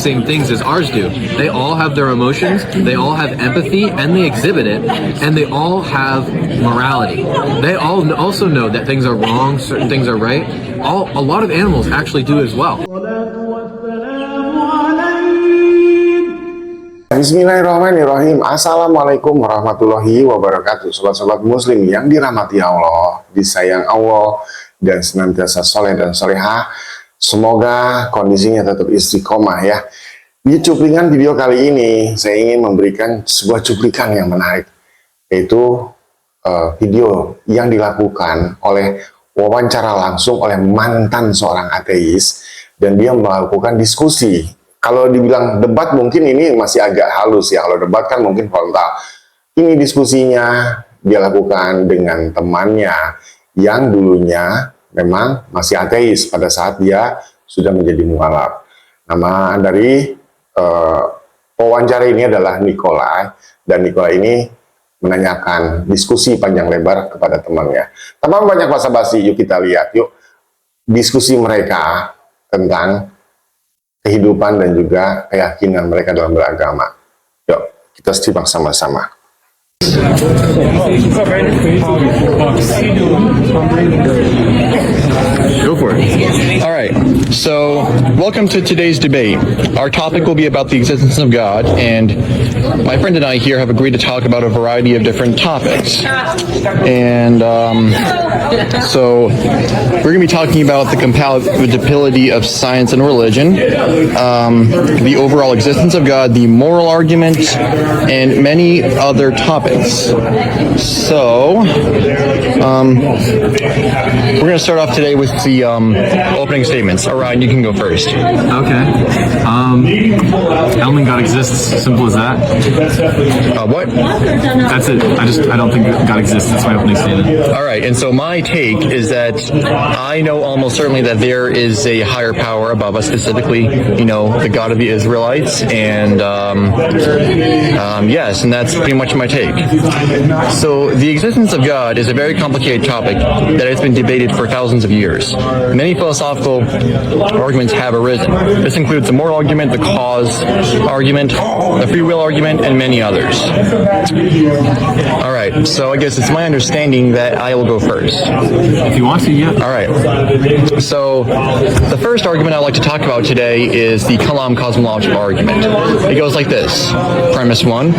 same things as ours do. They all have their emotions, they all have empathy, and they exhibit it, and they all have morality. They all also know that things are wrong, certain things are right. A lot of animals actually do as well. Bismillahirrahmanirrahim. Assalamualaikum warahmatullahi wabarakatuh. Sobat-sobat muslim yang dirahmati Allah, disayang Allah, dan senantiasa soleh dan solehah. Semoga kondisinya tetap istiqomah ya. Di cuplikan video kali ini, saya ingin memberikan sebuah cuplikan yang menarik, yaitu video yang dilakukan oleh wawancara langsung oleh mantan seorang ateis, dan dia melakukan diskusi. Kalau dibilang debat mungkin ini masih agak halus ya, kalau debat kan mungkin frontal. Ini diskusinya dia lakukan dengan temannya yang dulunya memang masih ateis pada saat dia sudah menjadi mualaf. Nama dari wawancara ini adalah Nikolai, dan Nikolai ini menanyakan diskusi panjang lebar kepada temannya. Tanpa banyak basa-basi, yuk kita lihat yuk diskusi mereka tentang kehidupan dan juga keyakinan mereka dalam beragama. Yuk kita simak sama-sama. Go for it. All right. So, welcome to today's debate. Our topic will be about the existence of God, and my friend and I here have agreed to talk about a variety of different topics. And so, we're going to be talking about the compatibility of science and religion, the overall existence of God, the moral argument, and many other topics. So, we're going to start off today with the opening statements. Ryan, you can go first. Okay. I don't think God exists. Simple as that. What? That's it. I don't think God exists. That's my opening statement. All right. And so my take is that I know almost certainly that there is a higher power above us, specifically, you know, the God of the Israelites. And yes, and that's pretty much my take. So the existence of God is a very complicated topic that has been debated for thousands of years. Many philosophical arguments have arisen. This includes the moral argument, the cause argument, the free will argument, and many others. All right, so I guess it's my understanding that I will go first. If you want to, yeah. All right. So the first argument I'd like to talk about today is the Kalam cosmological argument. It goes like this. Premise 1,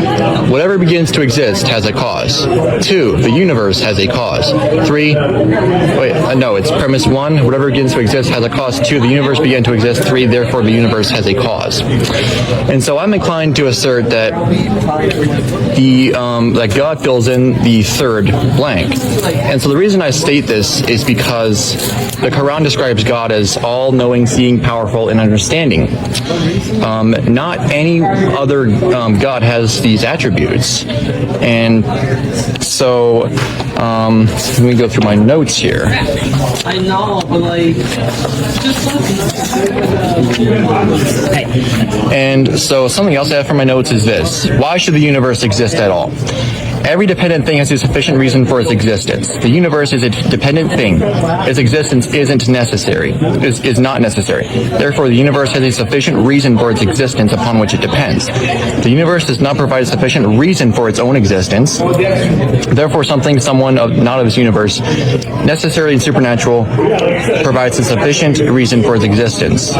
whatever begins to exist has a cause. 2, the universe has a cause. 3, no, it's premise 1, whatever begins to exist has a cause. 2, the universe began to exist. 3, therefore the universe has a cause. And so I'm inclined to assert that that God fills in the third blank. And so the reason I state this is because the Quran describes God as all-knowing, seeing, powerful, and understanding. Not any other God has these attributes. And so let me go through my notes here. I know, but like, And so something else I have from my notes is this. Why should the universe exist at all? Every dependent thing has a sufficient reason for its existence. The universe is a dependent thing. Its existence is not necessary. Therefore, the universe has a sufficient reason for its existence upon which it depends. The universe does not provide a sufficient reason for its own existence. Therefore, someone not of this universe, necessarily and supernatural, provides a sufficient reason for its existence.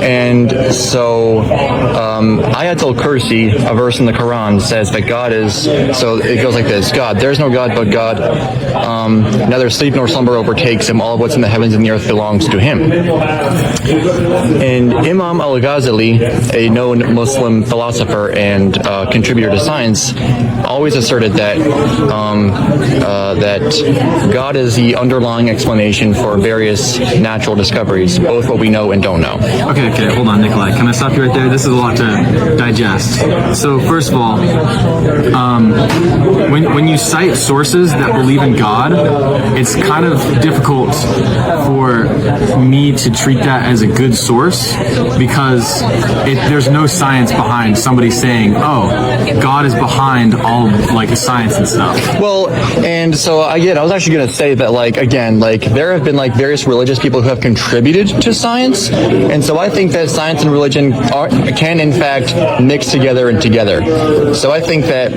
And so, Ayatul Kursi, a verse in the Quran, says that God is. So it goes like this. God, there is no God but God. Neither sleep nor slumber overtakes him. All of what's in the heavens and the earth belongs to him. And Imam al-Ghazali, a known Muslim philosopher and contributor to science, always asserted that that God is the underlying explanation for various natural discoveries, both what we know and don't know. Okay, hold on, Nikolai. Can I stop you right there? This is a lot to digest. So first of all, when you cite sources that believe in God, it's kind of difficult for me to treat that as a good source, because there's no science behind somebody saying, oh, God is behind all like science and stuff. Well, and so again, I was actually going to say that, like, again, again, like there have been like various religious people who have contributed to science, and so I think that science and religion can in fact mix together and together. So I think that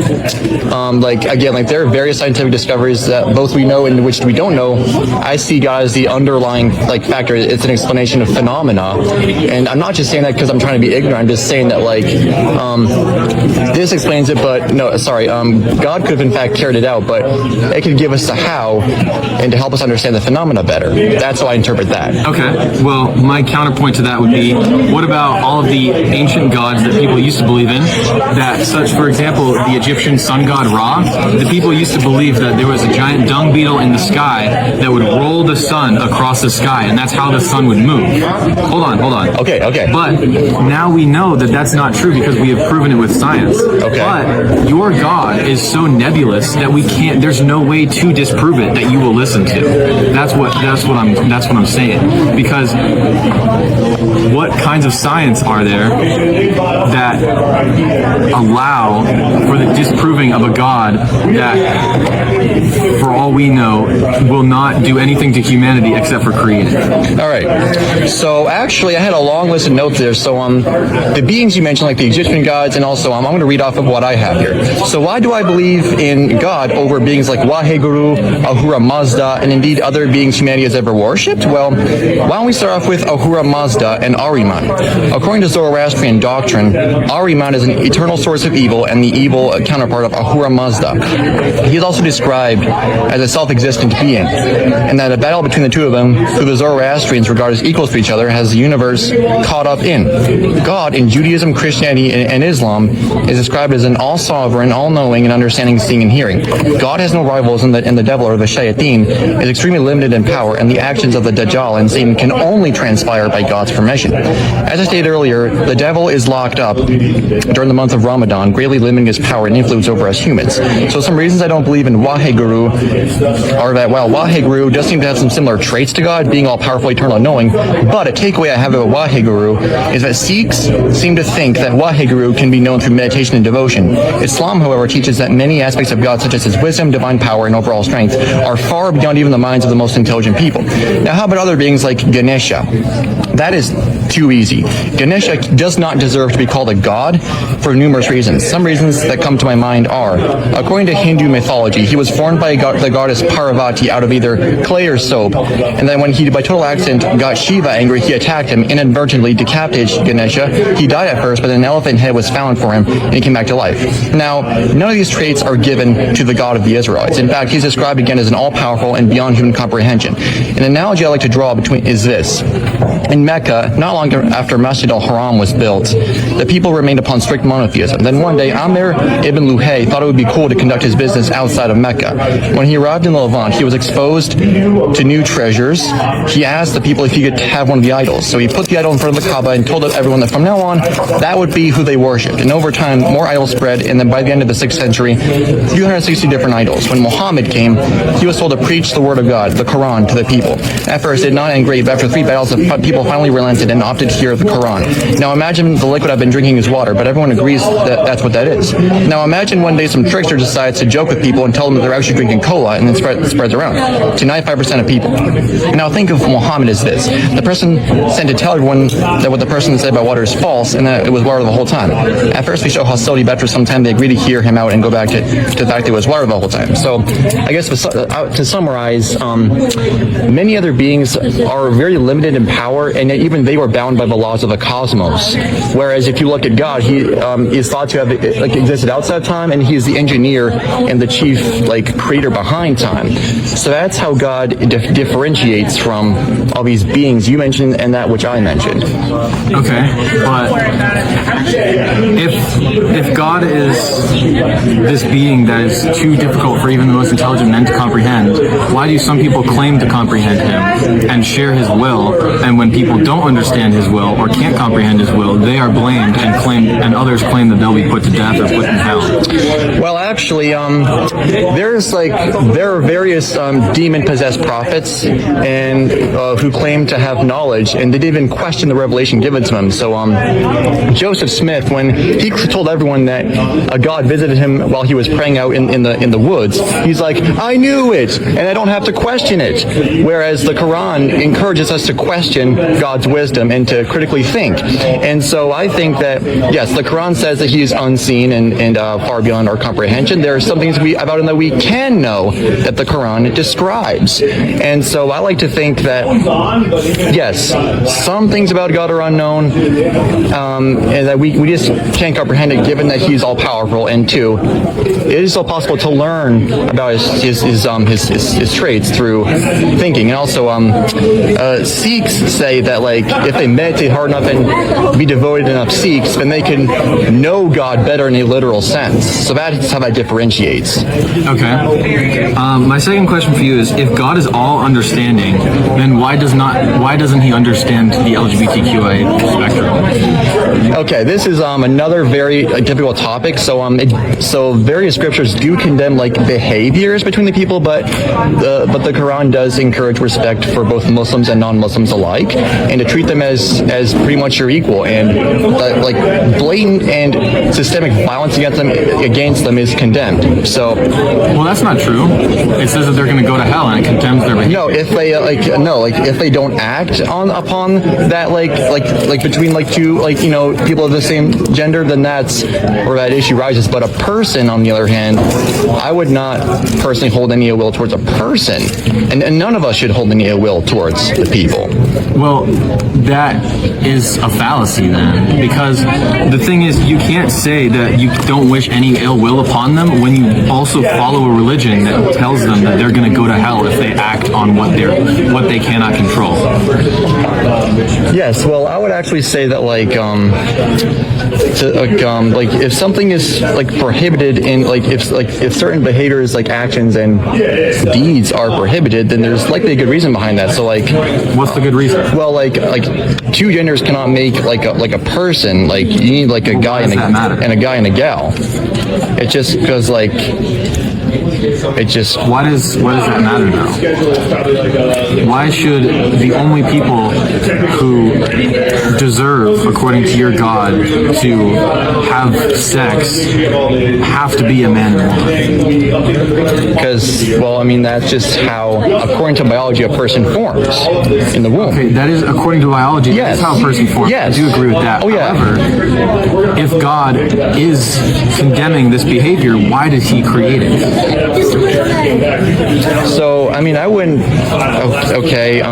like again, like there are various scientific discoveries that both we know and which we don't know. I see God as the underlying like factor. It's an explanation of phenomena, and I'm not just saying that because I'm trying to be ignorant. I'm just saying that like this explains it, but no, sorry, God could have in fact carried it out, but it could give us the how and to help us understand the phenomena better. That's how I interpret that. Okay, well, my counterpoint to that would be, what about all of the ancient gods that people used to believe in? That such, for example, the Egyptian sun god Ra, the people used to believe that there was a giant dung beetle in the sky that would roll the sun across the sky, and that's how the sun would move. Hold on. Okay. But now we know that that's not true because we have proven it with science. Okay. But your God is so nebulous that we can't. There's no way to disprove it that you will listen to. That's what I'm saying. Because what kinds of science are there that allow for the disproving of a God that, for all we know, will not do anything to humanity except for creating? All right. So actually, I had a long list of notes there. So the beings you mentioned, like the Egyptian gods, and also I'm going to read off of what I have here. So why do I believe in God over beings like Waheguru, Ahura Mazda, and indeed other beings humanity has ever worshipped? Well, why don't we start off with Ahura Mazda and Ahriman. According to Zoroastrian doctrine, Ahriman is an eternal source of evil and the evil counterpart of Ahura Mazda. He is also described as a self-existent being, and that a battle between the two of them, who the Zoroastrians regard as equals to each other, has the universe caught up in. God, in Judaism, Christianity, and Islam, is described as an all-sovereign, all-knowing, and understanding, seeing, and hearing. God has no rivals, and the devil, or the shayateen, is extremely limited in power, and the actions of the Dajjal and Satan can only transpire by God's permission. As I stated earlier, the devil is locked up during the month of Ramadan, greatly limiting his power and influence over us humans. So some reasons I don't believe in Waheguru are that, while Waheguru does seem to have some similar traits to God, being all-powerful, eternal, knowing, but a takeaway I have about Waheguru is that Sikhs seem to think that Waheguru can be known through meditation and devotion. Islam, however, teaches that many aspects of God, such as his wisdom, divine power, and overall strength, are far beyond even the minds of the most intelligent people. Now, how about other beings like Ganesha? That is too easy. Ganesha does not deserve to be called a god for numerous reasons. Some reasons that come to my mind are, according to Hindu mythology, he was formed by the goddess Parvati out of either clay or soap, and then when he, by total accident, got Shiva angry, he attacked him, inadvertently decapitated Ganesha. He died at first, but an elephant head was found for him, and he came back to life. Now, none of these traits are given to the God of the Israelites. In fact, he's described again as an all-powerful and beyond human comprehension. An analogy I like to draw between is this. In Mecca, not long after Masjid al-Haram was built, the people remained upon strict monotheism. Then one day, Amir ibn Luhay thought it would be cool to conduct his business outside of Mecca. When he arrived in the Levant, he was exposed to new treasures. He asked the people if he could have one of the idols. So he put the idol in front of the Kaaba and told everyone that from now on, that would be who they worshipped. And over time, more idols spread, and then by the end of the 6th century, 360 different idols. When Muhammad came, he was told to preach the word of God, the Quran, to the people. At first, it did not end great, but after 3 battles, the people finally relented and opted to hear the Quran. Now imagine the liquid I've been drinking is water, but everyone agrees that that's what that is. Now imagine one day some trickster decides to joke with people and tell them that they're actually drinking cola, and then spreads around to 95% of people. Now think of Muhammad as this. The person sent to tell everyone that what the person said about water is false, and that it was water the whole time. At first we show hostility, but after some time they agree to hear him out and go back to the fact that it was water the whole time. So I guess to summarize, many other beings are very limited in power, and yet even they were bound by the laws of the cosmos. Whereas if you look at God, he is thought to have existed outside time, and he's the engineer and the chief creator behind time. So that's how God differentiates from all these beings you mentioned and that which I mentioned. Okay, but if God is this being that is too difficult for even the most intelligent men to comprehend, why do some people claim to comprehend him and share his will, and when people don't understand his will or can't comprehend his will, they are blamed and others claim that they'll be put to death or put in hell? Well, actually, there are various demon-possessed prophets and who claim to have knowledge, and they didn't even question the revelation given to them. So Joseph Smith, when he told everyone that a God visited him while he was praying out in the woods, he's like, I knew it, and I don't have to question it. Whereas the Quran encourages us to question God's wisdom and to critically think. And so I think that, yes, the Quran says that he is unseen and far beyond our comprehension. There are some things about him that we can know that the Quran describes. And so I like to think that, yes, some things about God are unknown, and that we just can't comprehend it given that he's all-powerful. And two, it is still possible to learn about his traits through thinking. And also, Sikhs say that, like, if they meditate hard enough and be devoted enough Sikhs, then they can know God better in a literal sense. So that's how that differentiates. Okay. My second question for you is: if God is all understanding, then why doesn't he understand the LGBTQI spectrum? Okay, this is another very difficult topic. So various scriptures do condemn like behaviors between the people, but the Quran does encourage respect for both Muslims and non-Muslims alike, and to treat them as pretty much your equal. And like blatant and systemic violence against them is condemned. So, well, that's not true. It says that they're going to go to hell, and it condemns their behavior. No, if they if they don't act upon that, like between two people of the same gender, then that's where that issue rises. But a person, on the other hand, I would not personally hold any ill will towards a person, and none of us should hold any ill will towards the people. Well, that is a fallacy then, because the thing is, you can't say that you don't wish any ill will upon them when you also follow a religion that tells them that they're going to go to hell if they act on what they cannot control. Yes, well, I would actually say that if something is prohibited in if certain behaviors actions and deeds are prohibited, then there's likely a good reason behind that. So what's the good reason? Well, two genders cannot make a person. You need a guy and a guy and a gal. It's just because why does that matter though? Why should the only people who deserve, according to your God, to have sex have to be a man and woman? Because, well, I mean, that's just how, according to biology, a person forms in the womb. Okay, that is according to biology. Yes. That's how a person forms. Yes. I do agree with that. Oh, yeah. However, if God is condemning this behavior, why did he create it? So, I mean, I wouldn't. Okay.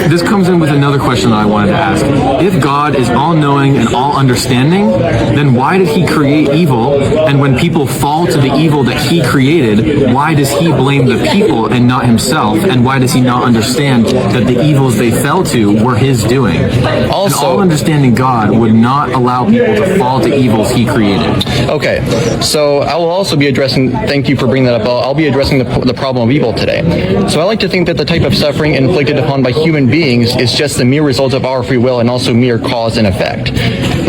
This comes in with another question that I wanted to ask. If God is all-knowing and all-understanding, then why did he create evil? And when people fall to the evil that he created, why does he blame the people and not himself? And why does he not understand that the evils they fell to were his doing? Also, an all-understanding God would not allow people to fall to evils he created. Okay, so I will also be addressing, thank you for bringing that up, I'll be addressing the problem of evil today. So I like to think that the type of suffering inflicted upon by human beings is just the mere result of our free will and also mere cause and effect.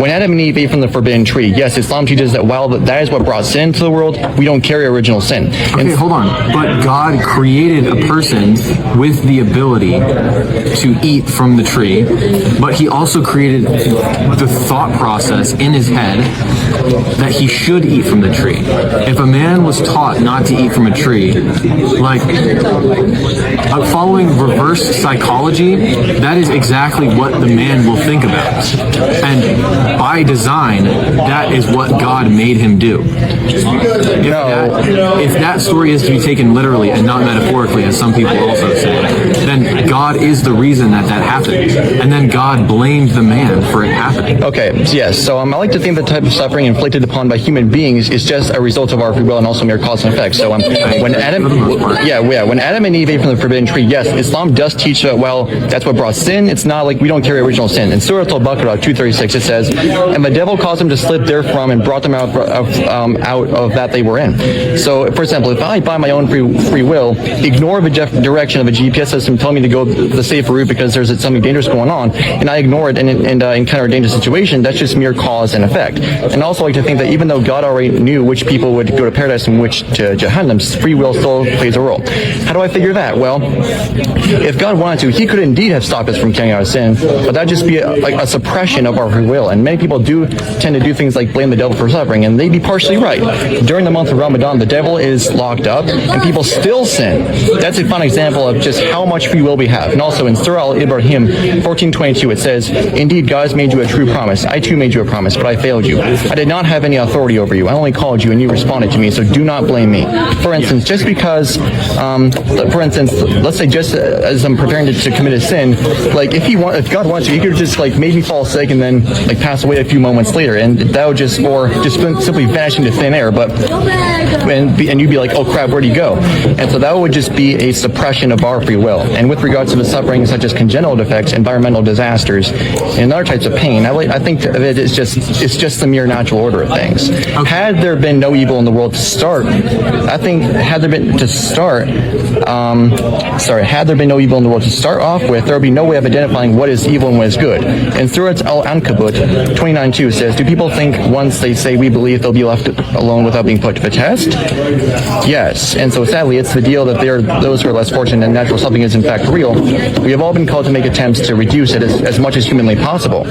When Adam and Eve ate from the forbidden tree, yes, Islam teaches that while that is what brought sin to the world, we don't carry original sin. Okay, hold on. But God created a person with the ability to eat from the tree, but he also created the thought process in his head that he should eat from the tree. If a man was taught not to eat from a tree, following reverse psychology, that is exactly what the man will think about. And by design, that is what God made him do. If that story is to be taken literally and not metaphorically, as some people also say, then God is the reason that happened. And then God blamed the man for it happening. Okay, yes, so I like to think the type of suffering inflicted upon by human beings is just a result of our free will and also mere cause and effect. So when Adam and Eve ate from the forbidden tree, yes, Islam does teach that, well, that's what brought sin. It's not like we don't carry original sin. In Surah Al-Baqarah 236, it says, and the devil caused them to slip therefrom and brought them out of that they were in. So, for example, if I, by my own free will, ignore the direction of a GPS system telling me to go the safer route because there's something dangerous going on, and I ignore it and encounter a dangerous situation, that's just mere cause and effect. And I also like to think that even though God already knew which people would go to paradise and which to Jahannam, free will still plays a role. How do I figure that? Well, if God wanted to, he could indeed have stopped us from carrying out sin, but that'd just be a suppression of our free will. And many people do tend to do things like blame the devil for suffering, and they'd be partially right. During the month of Ramadan, the devil is locked up, and people still sin. That's a fun example of just how much free will we have. And also in Surah Al-Ibrahim 14:22, it says, "Indeed, God has made you a true promise. I too made you a promise, but I failed you. I did not have any authority over you. I only called you, and you responded to me, so do not blame me." For instance, just because, let's say just as I'm preparing to commit a sin, like if God wants to, he could have just like made me fall sick and then like pass away a few moments later, and that would just simply vanish into thin air. But and you'd be like, oh crap, where'd he go? And so that would just be a suppression of our free will. And with regards to the suffering such as congenital defects, environmental disasters, and other types of pain, I think that it's just the mere natural order of things. Okay. Had there been no evil in the world to start, I think had there been no evil in the world to start off with, there would be no way of identifying what is evil and what is good. And Surah Al-Ankabut 29:2 says, "Do people think once they say we believe they'll be left alone without being put to the test?" Yes. And so sadly, it's the deal that there are those who are less fortunate and natural suffering is in fact real. We have all been called to make attempts to reduce it as much as humanly possible.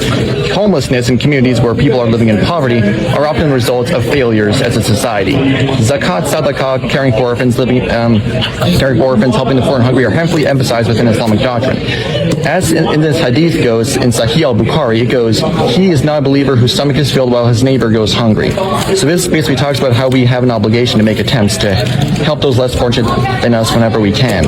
Homelessness in communities where people are living in poverty are often the result of failures as a society. Zakat, sadaqah, caring for orphans, helping the poor and hungry are heavily emphasized within Islamic doctrine. As in this hadith goes, in Sahih al-Bukhari, it goes, "He is not a believer whose stomach is filled while his neighbor goes hungry." So this basically talks about how we have an obligation to make attempts to help those less fortunate than us whenever we can.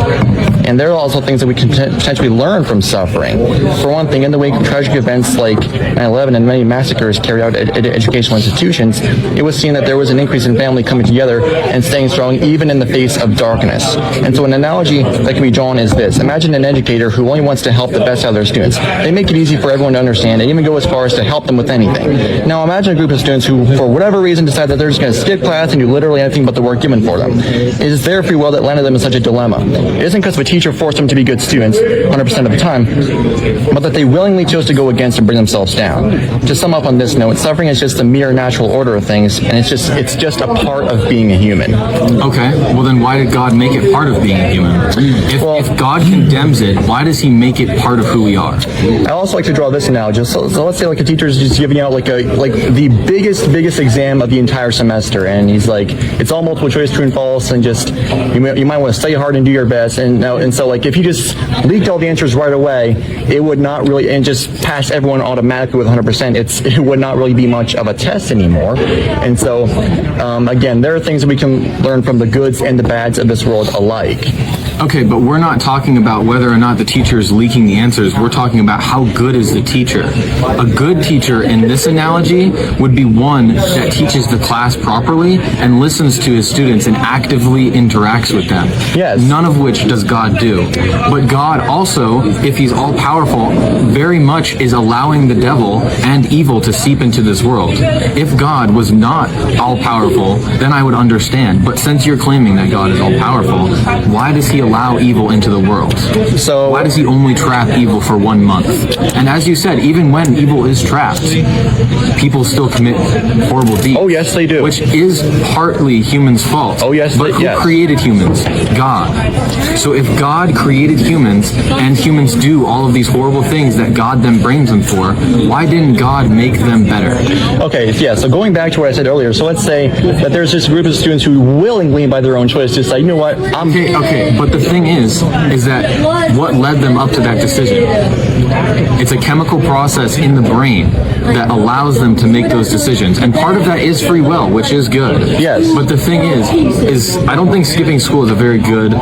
And there are also things that we can potentially learn from suffering. For one thing, in the wake of tragic events like 9/11 and many massacres carried out at educational institutions, it was seen that there was an increase in family coming together and staying strong even in the face of darkness. And so an analogy that can be drawn is this. Imagine an educator who only wants to help the best out of their students. They make it easy for everyone to understand and even go as far as to help them with anything. Now imagine a group of students who, for whatever reason, decide that they're just going to skip class and do literally anything but the work given for them. It is their free will that landed them in such a dilemma. It isn't because the teacher forced them to be good students 100% of the time, but that they willingly chose to go against and bring themselves down. To sum up on this note, suffering is just a mere natural order of things, and it's just a part of being a human. Okay, well then why did God make it part of being a human? If God condemns it, why does he make it part of who we are? I also like to draw this analogy. So let's say like a teacher is just giving out like the biggest exam of the entire semester, and he's like, it's all multiple choice, true and false, and just you might want to study hard and do your best. And so like if you just leaked all the answers right away, it would not really, and just pass everyone automatically with 100%, it would not really be much of a test anymore. And so again, there are things that we can learn from the goods and the bads of this world alike. Okay, but we're not talking about whether or not the teacher is leaking the answers. We're talking about how good is the teacher. A good teacher in this analogy would be one that teaches the class properly and listens to his students and actively interacts with them. Yes. None of which does God do. But God also, if he's all-powerful, very much is allowing the devil and evil to seep into this world. If God was not all-powerful, then I would understand. But since you're claiming that God is all-powerful, why does he allow evil into the world? So why does he only trap evil for 1 month? And as you said, even when evil is trapped, people still commit horrible deeds. Oh yes, they do. Which is partly humans' fault. Oh yes, but who created humans? God. So if God created humans and humans do all of these horrible things that God then blames them for, why didn't God make them better? Okay, yeah, so going back to what I said earlier, so let's say that there's this group of students who willingly, by their own choice, decide, you know what, Okay, but the thing is that what led them up to that decision? It's a chemical process in the brain that allows them to make those decisions. And part of that is free will, which is good. Yes. But the thing is I don't think skipping school is a very good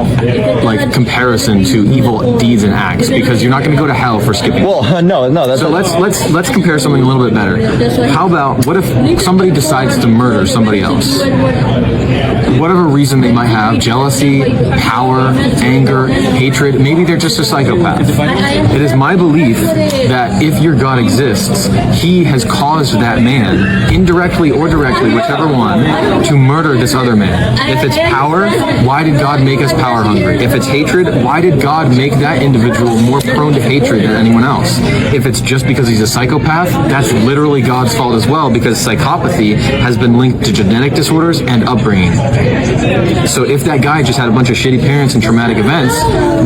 comparison to evil deeds and acts, because you're not going to go to hell for skipping. Well, no. That's so let's compare something a little bit better. How about, what if somebody decides to murder somebody else? Whatever reason they might have, jealousy, power, anger, hatred, maybe they're just a psychopath. It is my belief that if your God exists, he has caused that man, indirectly or directly, whichever one, to murder this other man. If it's power, why did God make us power hungry? If it's hatred, why did God make that individual more prone to hatred than anyone else? If it's just because he's a psychopath, that's literally God's fault as well, because psychopathy has been linked to genetic disorders and upbringing. So if that guy just had a bunch of shitty parents and traumatic events,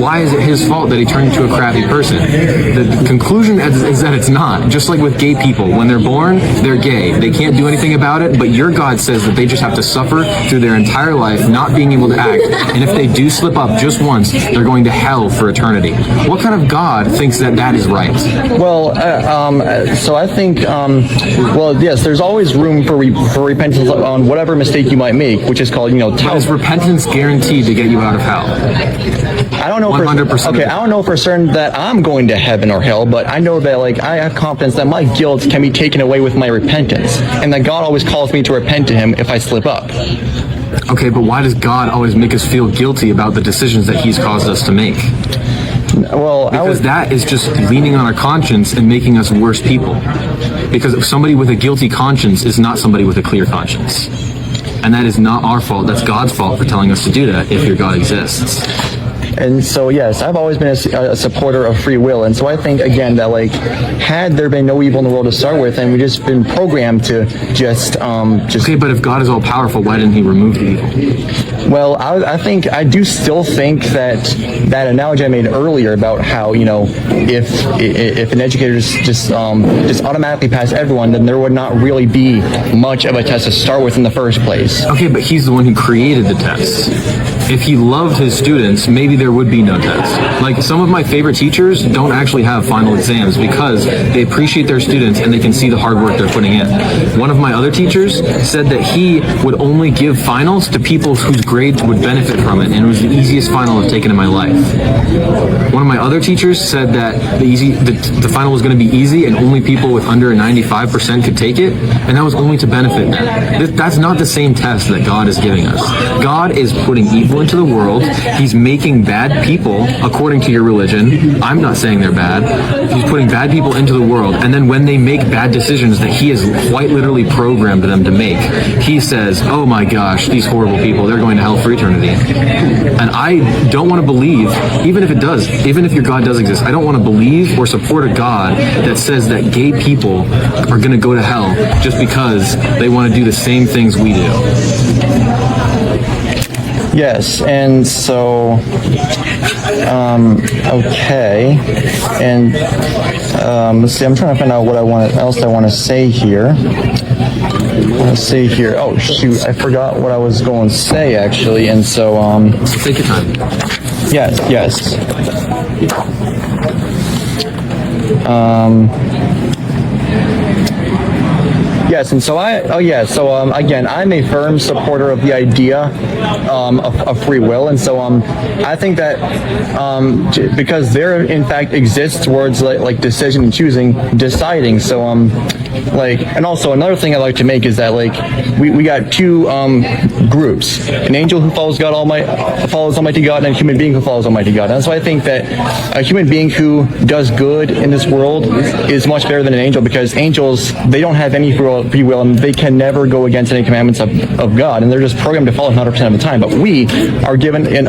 why is it his fault that he turned into a crappy person? The conclusion is that it's not. Just like with gay people, when they're born, they're gay. They can't do anything about it, but your God says that they just have to suffer through their entire life not being able to act, and if they do slip up just once, they're going to hell for eternity. What kind of God thinks that that is right? Well, so I think, well, yes, there's always room for repentance on whatever mistake you might make, which is called, But is repentance guaranteed to get you out of hell? I don't know 100%. Okay, I don't know for certain that I'm going to heaven or hell, but I know that, like, I have confidence that my guilt can be taken away with my repentance, and that God always calls me to repent to him if I slip up. Okay, but why does God always make us feel guilty about the decisions that he's caused us to make? Well, because that is just leaning on our conscience and making us worse people. Because somebody with a guilty conscience is not somebody with a clear conscience. And that is not our fault, that's God's fault for telling us to do that if your God exists. And so, yes, I've always been a supporter of free will. And so I think, again, that, like, had there been no evil in the world to start with, and we've just been programmed to just... Okay, but if God is all-powerful, why didn't he remove the evil? Well, I do still think that analogy I made earlier about how, if an educator just automatically passed everyone, then there would not really be much of a test to start with in the first place. Okay, but he's the one who created the test. If he loved his students, maybe there would be no test. Like, some of my favorite teachers don't actually have final exams because they appreciate their students and they can see the hard work they're putting in. One of my other teachers said that he would only give finals to people whose grades would benefit from it, and it was the easiest final I've taken in my life. One of my other teachers said that the final was going to be easy and only people with under a 95% could take it, and that was only to benefit them. That's not the same test that God is giving us. God is putting evil into the world. He's making bad people, according to your religion. I'm not saying they're bad. He's putting bad people into the world, and then when they make bad decisions that he has quite literally programmed them to make, he says, oh my gosh, these horrible people, they're going to hell for eternity. And I don't want to believe, even if your God does exist, I don't want to believe or support a God that says that gay people are going to go to hell just because they want to do the same things we do. Yes, and so, okay, and let's see. I'm trying to find out what I want to say here. Let's see here. Oh shoot, I forgot what I was going to say actually, and so take your time. Yes. Yes, and so again, I'm a firm supporter of the idea of free will, and so I think that because there in fact exists words like decision and choosing, deciding. So and also another thing I like to make is that we got two groups: an angel who follows Almighty God, and a human being who follows Almighty God. And so I think that a human being who does good in this world is much better than an angel, because angels, they don't have any free will, and they can never go against any commandments of God, and they're just programmed to follow 100% of the time. But we are given the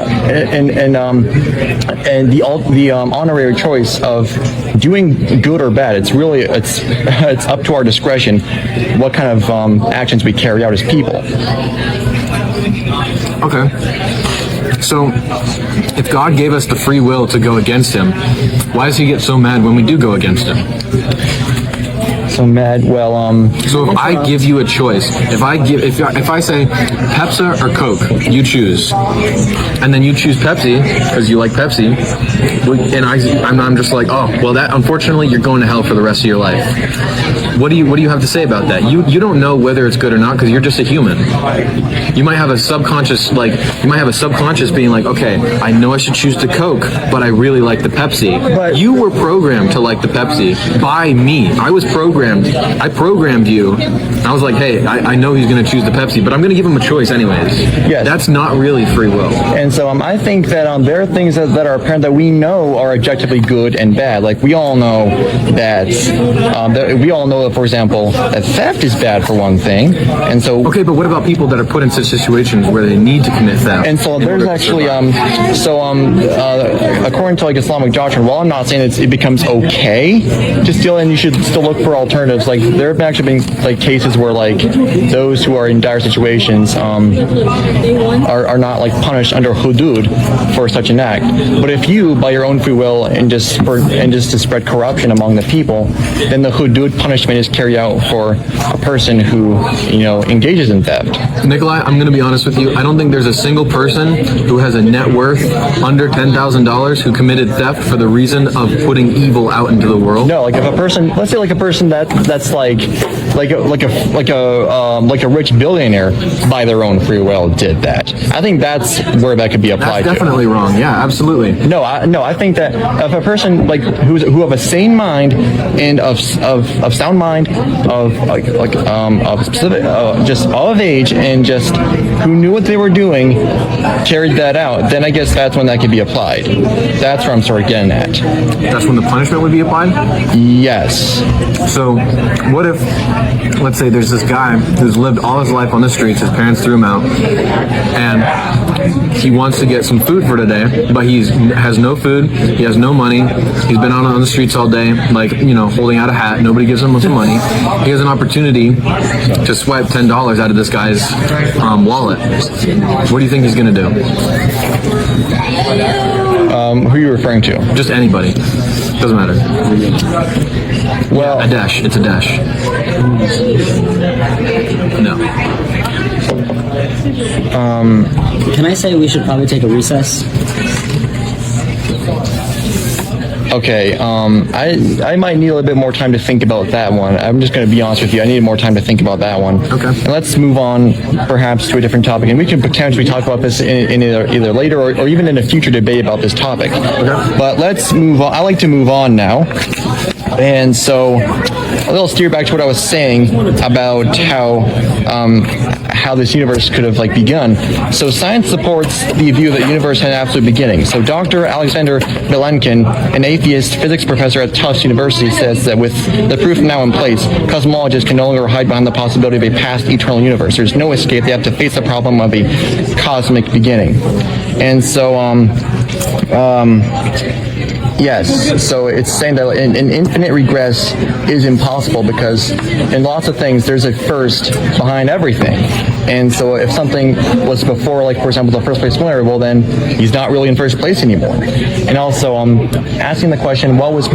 honorary choice of doing good or bad. It's really it's up to our discretion what kind of actions we carry out as people. Okay. So, if God gave us the free will to go against him, why does he get so mad when we do go against him? So mad. Well, so if I give you a choice, if I say Pepsi or Coke, you choose, and then you choose Pepsi because you like Pepsi, and I'm just like, oh, well, that unfortunately you're going to hell for the rest of your life. what do you have to say about that? You don't know whether it's good or not because you're just a human. You might have a subconscious being like, okay, I know I should choose the Coke, but I really like the Pepsi. But you were programmed to like the Pepsi by me. I programmed you. I was like, hey, I know he's going to choose the Pepsi, but I'm going to give him a choice anyways. Yes. That's not really free will. And so I think that there are things that are apparent that we know are objectively good and bad. Like we all know that for example, that theft is bad for one thing. And so okay, but what about people that are put in such situations where they need to commit theft? And so there's actually according to like Islamic doctrine, while I'm not saying it becomes okay to steal and you should still look for alternatives, like there have actually been like cases where like those who are in dire situations are not like punished under hudud for such an act. But if you, by your own free will and just to spread corruption among the people, then the hudud punishment is carried out for a person who engages in theft. Nikolai, I'm going to be honest with you. I don't think there's a single person who has a net worth under $10,000 who committed theft for the reason of putting evil out into the world. No, like if a person, let's say like a person that's like a rich billionaire by their own free will did that. I think that's where that could be applied. That's definitely wrong. Yeah, absolutely. No, I think that if a person like who have a sane mind and of sound mind of specific just of age and just who knew what they were doing carried that out, then I guess that's when that could be applied. That's where I'm sort of getting at. That's when the punishment would be applied? Yes. So what if, let's say there's this guy who's lived all his life on the streets, his parents threw him out, and he wants to get some food for today, but he has no food, he has no money, he's been out on the streets all day, like, holding out a hat, nobody gives him some money. He has an opportunity to swipe $10 out of this guy's wallet. What do you think he's going to do? Who are you referring to? Just anybody. Doesn't matter. Well, a dash. It's a dash. No. Can I say we should probably take a recess? Okay, I might need a little bit more time to think about that one. I'm just going to be honest with you. I need more time to think about that one. Okay. And let's move on, perhaps, to a different topic. And we can potentially talk about this in either later or even in a future debate about this topic. Okay. But let's move on. I like to move on now. And so a little steer back to what I was saying about how this universe could have begun. So science supports the view that the universe had an absolute beginning. So Dr. Alexander Belankin, an atheist physics professor at Tufts University, says that with the proof now in place, cosmologists can no longer hide behind the possibility of a past eternal universe. There's no escape. They have to face the problem of a cosmic beginning. And so yes, so it's saying that an infinite regress is impossible because in lots of things there's a first behind everything. And so if something was before, like for example, the first place winner, well then he's not really in first place anymore. And also asking the question what was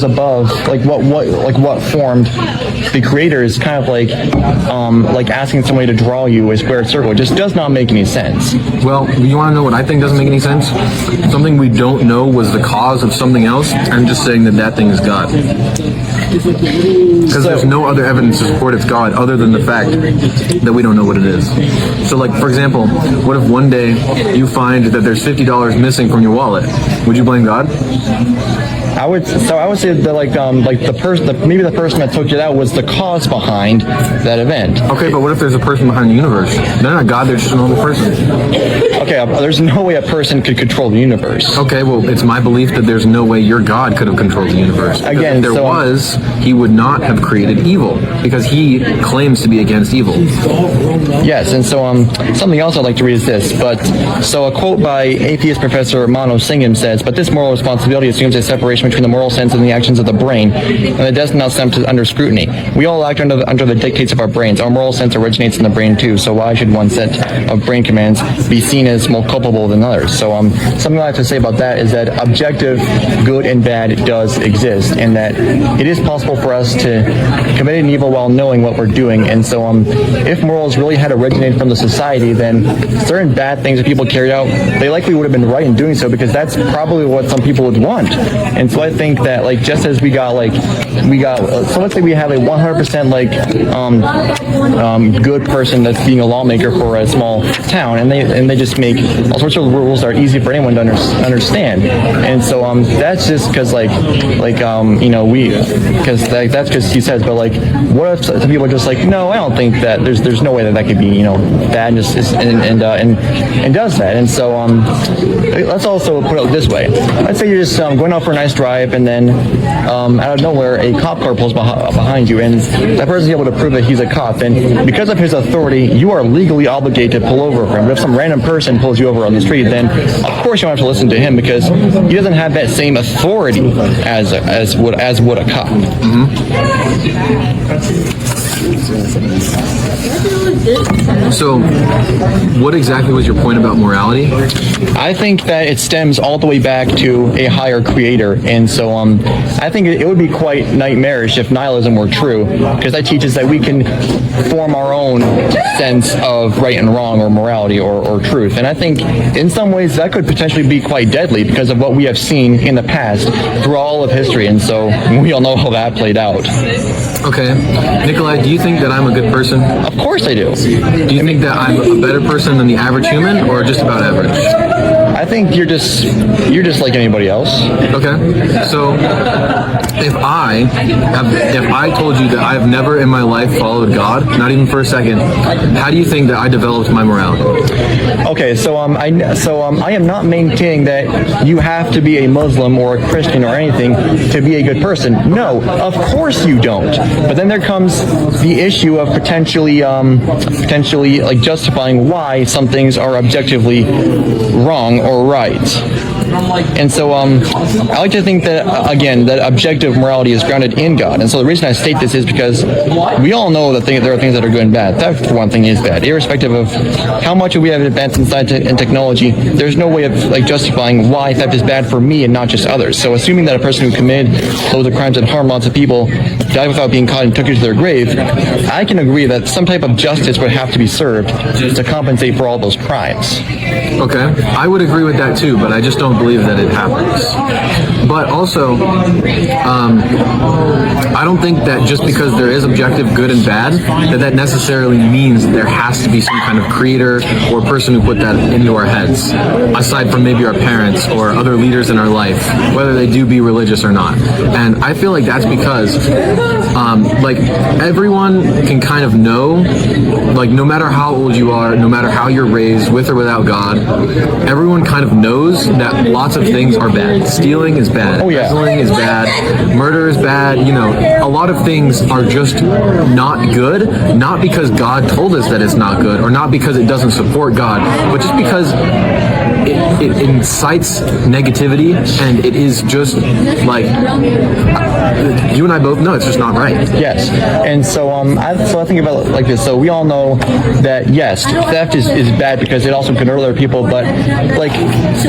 above, what formed the creator is kind of like asking somebody to draw you a squared circle. It just does not make any sense. Well, you want to know what I think doesn't make any sense? Something we don't know was the cause of something else. I'm just saying that thing is God. Because there's no other evidence to support it's God other than the fact that we don't know what it is. So for example, what if one day you find that there's $50 missing from your wallet? Would you blame God? I would say that maybe the person that took it out was the cause behind that event. Okay, but what if there's a person behind the universe? They're not God, they're just a normal person. Okay, there's no way a person could control the universe. Okay, well, it's my belief that there's no way your God could have controlled the universe. Again, if there was, he would not have created evil because he claims to be against evil. Yes, and so something else I'd like to read is this. So a quote by atheist professor Mano Singham says, "But this moral responsibility assumes a separation between the moral sense and the actions of the brain, and it does not stand under scrutiny. We all act under the dictates of our brains. Our moral sense originates in the brain too, so why should one set of brain commands be seen as more culpable than others?" So something I have to say about that is that objective good and bad does exist, and that it is possible for us to commit an evil while knowing what we're doing. And so if morals really had originated from the society, then certain bad things that people carried out, they likely would have been right in doing so because that's probably what some people would want. And so I think that like just as we got so let's say we have a 100% like good person that's being a lawmaker for a small town, and they just make all sorts of rules that are easy for anyone to understand. And so that's just because that's because he says, but like what if some people are just like, no, I don't think that there's no way that could be bad, and does that. And so let's also put it this way. Let's say you're just going out for a nice drive, and then out of nowhere a cop car pulls behind you, and that person's able to prove that he's a cop, and because of his authority you are legally obligated to pull over for him. But if some random person pulls you over on the street, then of course you don't have to listen to him because he doesn't have that same authority as would a cop. So, what exactly was your point about morality? I think that it stems all the way back to a higher creator, and so I think it would be quite nightmarish if nihilism were true, because that teaches that we can form our own sense of right and wrong, or morality, or truth. And I think in some ways that could potentially be quite deadly because of what we have seen in the past through all of history, and so we all know how that played out. Okay. Nikolai, do you think that I'm a good person? Of course I do. Do you think that I'm a better person than the average human, or just about average? I think you're just like anybody else. Okay. So if I told you that I've never in my life followed God, not even for a second, how do you think that I developed my morality? Okay, so I am not maintaining that you have to be a Muslim or a Christian or anything to be a good person. No, of course you don't. But then there comes the issue of potentially like justifying why some things are objectively wrong or right. And so I like to think that, again, that objective morality is grounded in God. And so the reason I state this is because we all know that there are things that are good and bad. Theft, for one thing, is bad. Irrespective of how much we have advanced in science and technology, there's no way of like justifying why theft is bad for me and not just others. So assuming that a person who committed loads of crimes and harmed lots of people died without being caught and took it to their grave, I can agree that some type of justice would have to be served to compensate for all those crimes. Okay, I would agree with that too, but I just don't believe that it happens. But also, I don't think that just because there is objective good and bad, that necessarily means there has to be some kind of creator or person who put that into our heads, aside from maybe our parents or other leaders in our life, whether they do be religious or not. And I feel like that's because like everyone can kind of know, like no matter how old you are, no matter how you're raised, with or without God, everyone kind of knows that lots of things are bad. Stealing is bad. Embezzling is bad. Murder is bad. A lot of things are just not good, not because God told us that it's not good, or not because it doesn't support God, but just because it incites negativity, and it is just like you and I both know it's just not right. Yes, and so I think about it like this. So we all know that yes, theft is bad because it also can hurt other people. But like,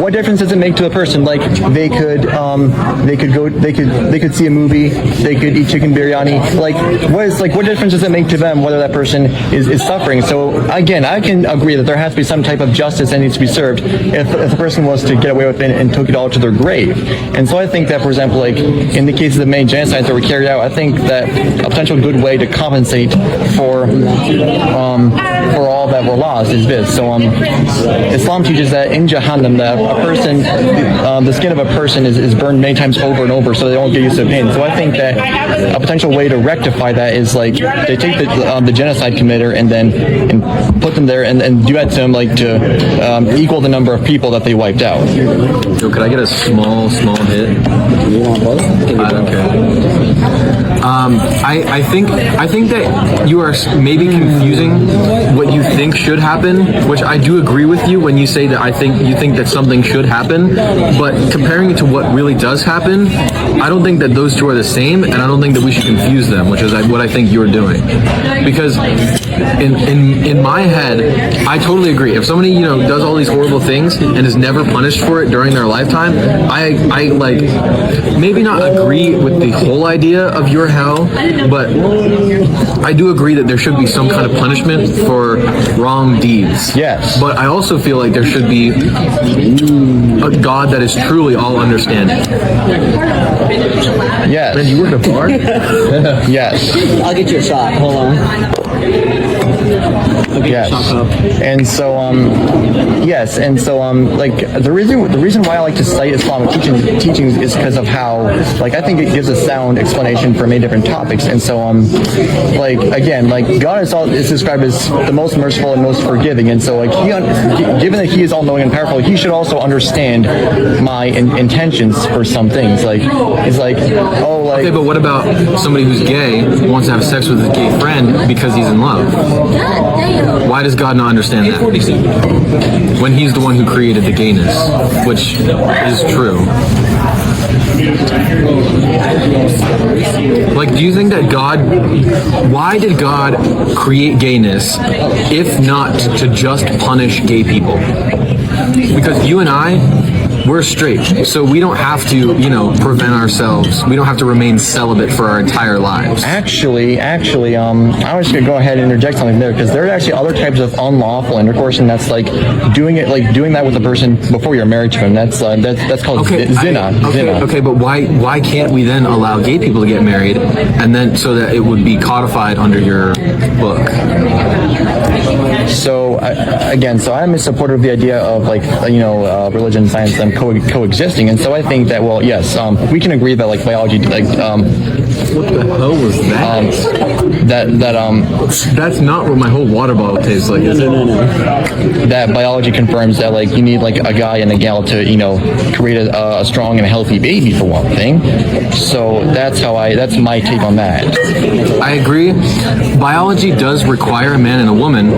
what difference does it make to a person? Like they could see a movie, they could eat chicken biryani. Like what difference does it make to them whether that person is suffering? So again, I can agree that there has to be some type of justice that needs to be served if the person was to get away with it and took it all to their grave. And so I think that, for example, like in the cases of many genocides that were carried out, I think that a potential good way to compensate for all that were lost is this. So Islam teaches that in Jahannam that a person, the skin of a person is burned many times over and over so they don't get used to the pain. So I think that a potential way to rectify that is like they take the genocide committer and put them there and do that to them, like to equal the number of people that they wiped out. So could I get a small hit? You want both? I don't care. I think that you are maybe confusing what you think should happen, which I do agree with you when you say that you think that something should happen, but comparing it to what really does happen, I don't think that those two are the same, and I don't think that we should confuse them, which is what I think you're doing. Because in my head, I totally agree. If somebody does all these horrible things and is never punished for it during their lifetime, I like maybe not agree with the whole idea of your hell, but I do agree that there should be some kind of punishment for wrong deeds. Yes. But I also feel like there should be a God that is truly all understanding. Yes. Man, you work at a bar? Yes. I'll get you a shot. Hold on. Yes. And so, yes, and so, like the reason why I like to cite Islamic teachings is because of how, like, I think it gives a sound explanation for many different topics. And so, like, again, like God is described as the most merciful and most forgiving. And so, like, given that He is all-knowing and powerful, He should also understand my intentions for some things. Like, it's like, oh, like. Okay, but what about somebody who's gay who wants to have sex with his gay friend because he's in love? Why does God not understand that? When He's the one who created the gayness, which is true. Like, do you think that why did God create gayness if not to just punish gay people? Because you and I, we're straight, so we don't have to, prevent ourselves. We don't have to remain celibate for our entire lives. Actually, I was going to go ahead and interject something there, because there are actually other types of unlawful intercourse, and that's like doing that with a person before you're married to him. That's called zina. Okay, but why can't we then allow gay people to get married, and then so that it would be codified under your book? So again, I'm a supporter of the idea of religion, science, them coexisting, and so I think that yes, we can agree that biology, what the hell was that? That's not what my whole water bottle tastes like. Is it? No. That biology confirms that you need a guy and a gal to create a strong and healthy baby, for one thing. So that's my take on that. I agree. Biology does require a man and a woman,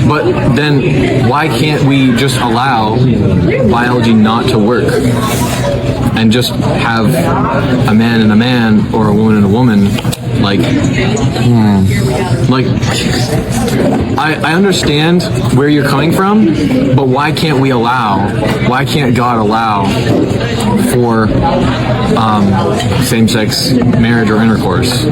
but then why can't we just allow biology not to work and just have a man and a man or a woman and a woman? I understand where you're coming from, but why can't God allow for same-sex marriage or intercourse?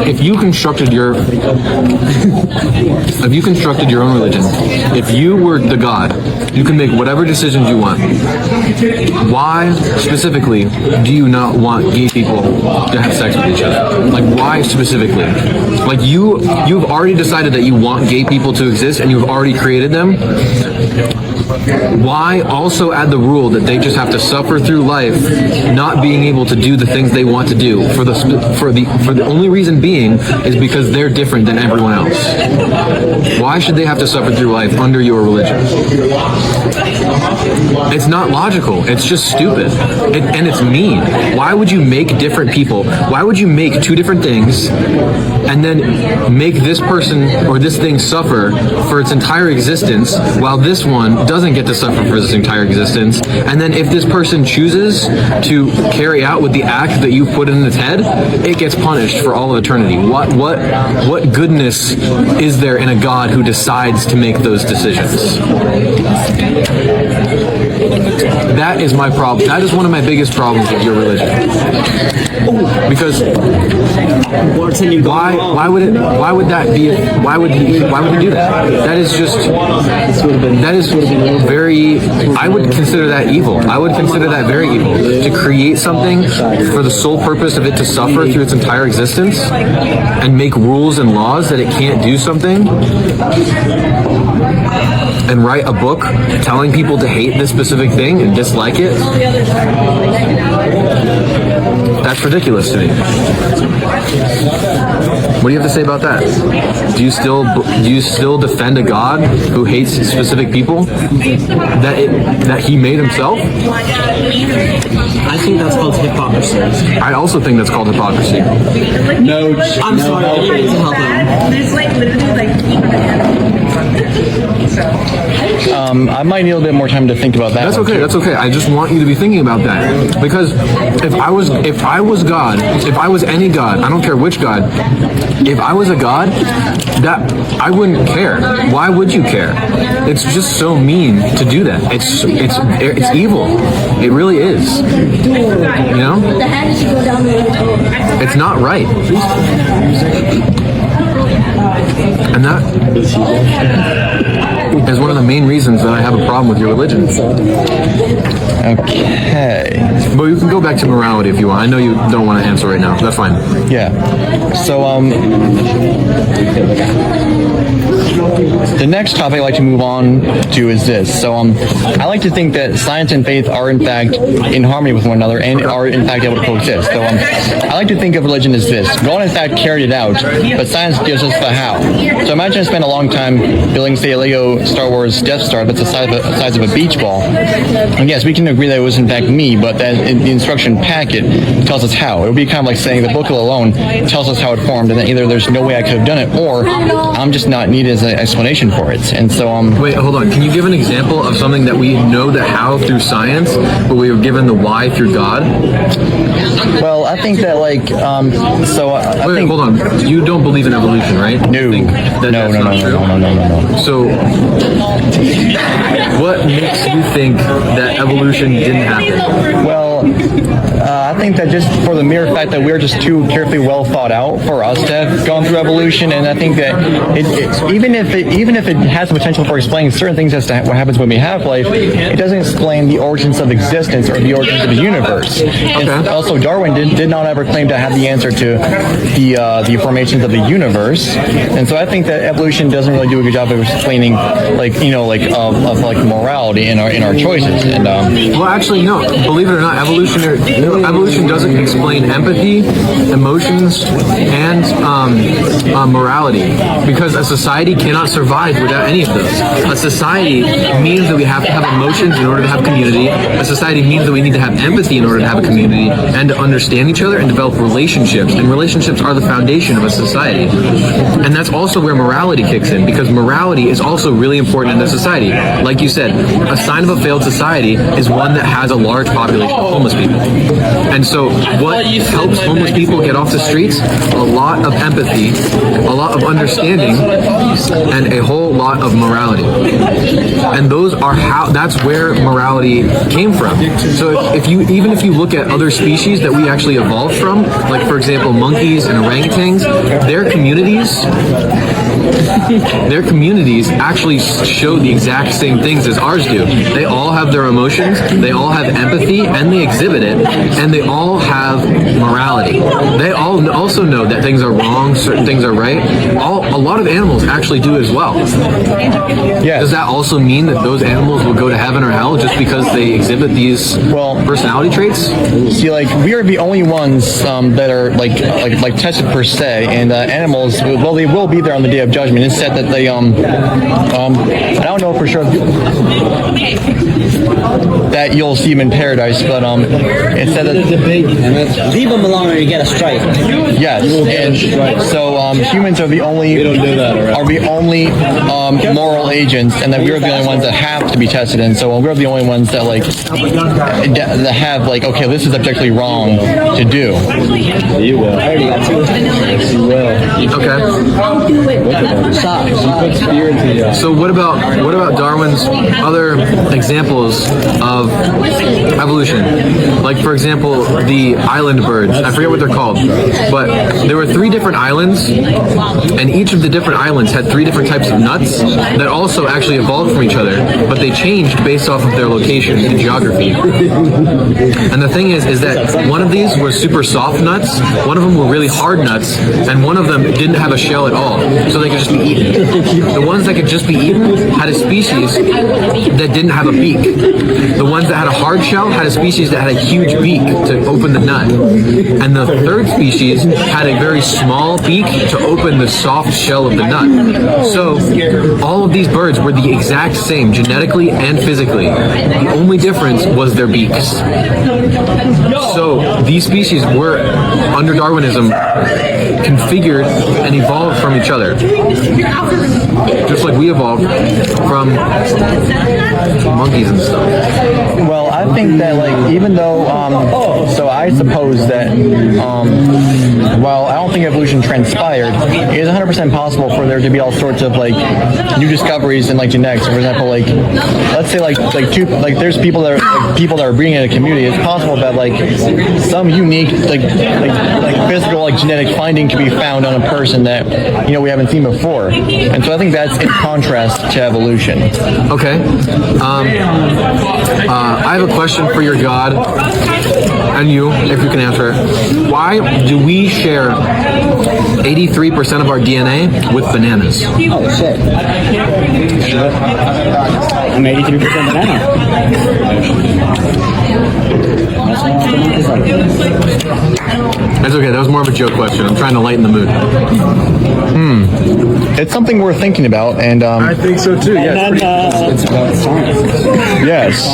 If you constructed your own religion, if you were the God, you can make whatever decisions you want. Why specifically do you not want gay people to have sex with each other? Why specifically? You've already decided that you want gay people to exist and you've already created them. Why also add the rule that they just have to suffer through life not being able to do the things they want to do for the only reason being is because they're different than everyone else? Why should they have to suffer through life under your religion? It's not logical. It's just stupid. And it's mean. Why would you make different people? Why would you make two different things and then make this person or this thing suffer for its entire existence while this one doesn't get to suffer for its entire existence? And then if this person chooses to carry out with the act that you put in its head, it gets punished for all of eternity. What goodness is there in a God who decides to make those decisions? That is my problem. That is one of my biggest problems with your religion. Because why would he do that? That is very, I would consider that evil. I would consider that very evil. To create something for the sole purpose of it to suffer through its entire existence and make rules and laws that it can't do something, and write a book telling people to hate this specific thing and dislike it. That's ridiculous to me. What do you have to say about that? Do you still defend a God who hates specific people that he made himself? I think that's called hypocrisy. I also think that's called hypocrisy. No, I'm sorry. I didn't mean to help him. There's literally I might need a little bit more time to think about that. That's okay. That's okay. I just want you to be thinking about that, because if I was God, if I was any God, I don't care which God, if I was a God, that I wouldn't care. Why would you care? It's just so mean to do that. It's evil. It really is. You know? It's not right. And that is one of the main reasons that I have a problem with your religion. Okay. But you can go back to morality if you want. I know you don't want to answer right now. That's fine. Yeah. So, the next topic I'd like to move on to is this. So, I like to think that science and faith are in fact in harmony with one another and are in fact able to coexist. So, I like to think of religion as this. God in fact carried it out, but science gives us the how. So imagine I spent a long time building, say, a Lego Star Wars Death Star that's the size of a beach ball. And yes, we can agree that it was in fact me, but that in the instruction packet tells us how. It would be kind of like saying the book alone tells us how it formed, and that either there's no way I could have done it, or I'm just not needed as an explanation for it. And so, Wait, hold on. Can you give an example of something that we know the how through science, but we were given the why through God? Well, I think that like, Wait, hold on. You don't believe in evolution, right? No. No. So, what makes you think that evolution didn't happen? Well, I think that just for the mere fact that we're just too carefully well thought out for us to have gone through evolution, and I think that even if it has the potential for explaining certain things as to what happens when we have life, it doesn't explain the origins of existence or the origins of the universe. Okay. And also, Darwin did not ever claim to have the answer to the formations of the universe, and so I think that evolution doesn't really do a good job of explaining, like, you know, like of like morality in our choices. And well, actually, no. Believe it or not, evolution doesn't explain empathy, emotions, and morality, because a society cannot survive without any of those. A society means that we have to have emotions in order to have community. A society means that we need to have empathy in order to have a community and to understand each other and develop relationships. And relationships are the foundation of a society. And that's also where morality kicks in, because morality is also really important in a society. Like you said, a sign of a failed society is one that has a large population of homeless people. And so what helps homeless people get off the streets? A lot of empathy, a lot of understanding, and a whole lot of morality. And that's where morality came from. So even if you look at other species that we actually evolved from, like for example monkeys and orangutans, their communities actually show the exact same things as ours do. They all have their emotions, they all have empathy, and they exhibit it, and they all have morality. They all also know that things are wrong, certain things are right. A lot of animals actually do as well. Yeah. Does that also mean that those animals will go to heaven or hell just because they exhibit these personality traits? See, like, we are the only ones that are like tested per se, and animals, well, they will be there on the day of judgment. It's said that they I don't know for sure that you'll see them in paradise, but it said that leave them alone or you get a strike. Yes, and so humans are the only moral agents, and that we're the only ones that have to be tested. And so we're the only ones that that have okay, this is objectively wrong to do. You will. I already got two. You will. Okay. Stop. So what about Darwin's other examples of evolution? Like for example, the island birds. I forget what they're called, but there were 3 different islands, and each of the different islands had 3 different types of nuts that also actually evolved from each other, but they changed based off of their location and geography. And the thing is that one of these were super soft nuts, one of them were really hard nuts, and one of them didn't have a shell at all, so they could just be eaten. The ones that could just be eaten had a species that didn't have a beak. The ones that had a hard shell had a species that had a huge beak to open the nut. And the third species had a very small beak to open the soft shell of the nut. So all of these birds were the exact same genetically and physically. The only difference was their beaks. So these species were, under Darwinism, configured and evolved from each other. Just like we evolved from monkeys and stuff. Well, I think that, like, even though, so I suppose that, while I don't think evolution transpired, it is 100% possible for there to be all sorts of, like, new discoveries in, like, genetics. For example, like, let's say, there's people that are breeding in a community. It's possible that, like, some unique, like physical, like, genetic finding can be found on a person that, you know, we haven't seen before. And so I think that's in contrast to evolution. Okay. I have a question for your God, and you, if you can answer it. Why do we share 83% of our DNA with bananas? Oh shit! I'm 83% banana. That's okay. That was more of a joke question. I'm trying to lighten the mood. It's something worth thinking about, and I think so too. Yes. It's about science. Yes.